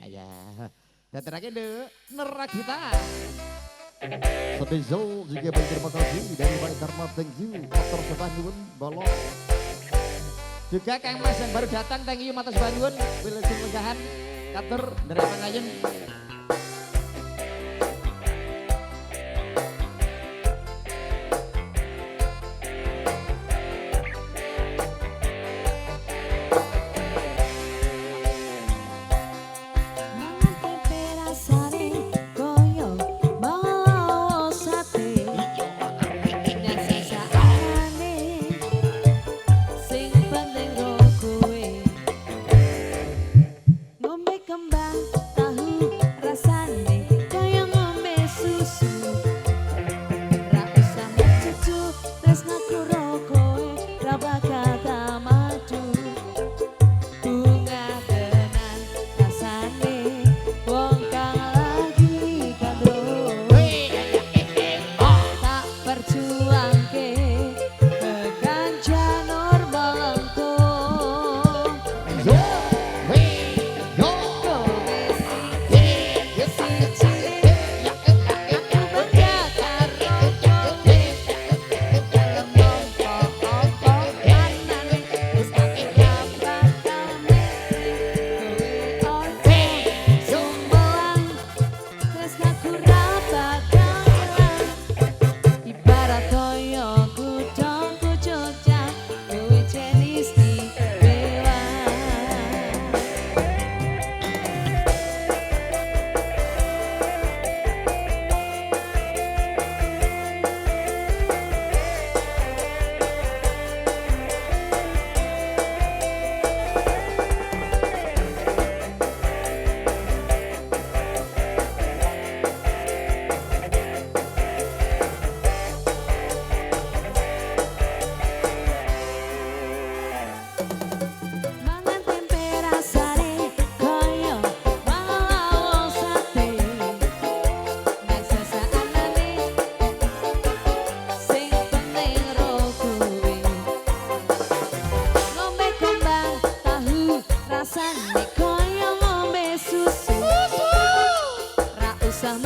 Ya. Dan terakhir deh, Neragita. Spesial juga berterima kasih dari Pak Dharma, thank you. Motor Sebanyun, Bolong. Juga Kang Mas yang baru datang, thank you Motor Sebanyun. Wilson Legahan, Kater, dari Pangayun. Rasane koyo ngombe susu. Ra usah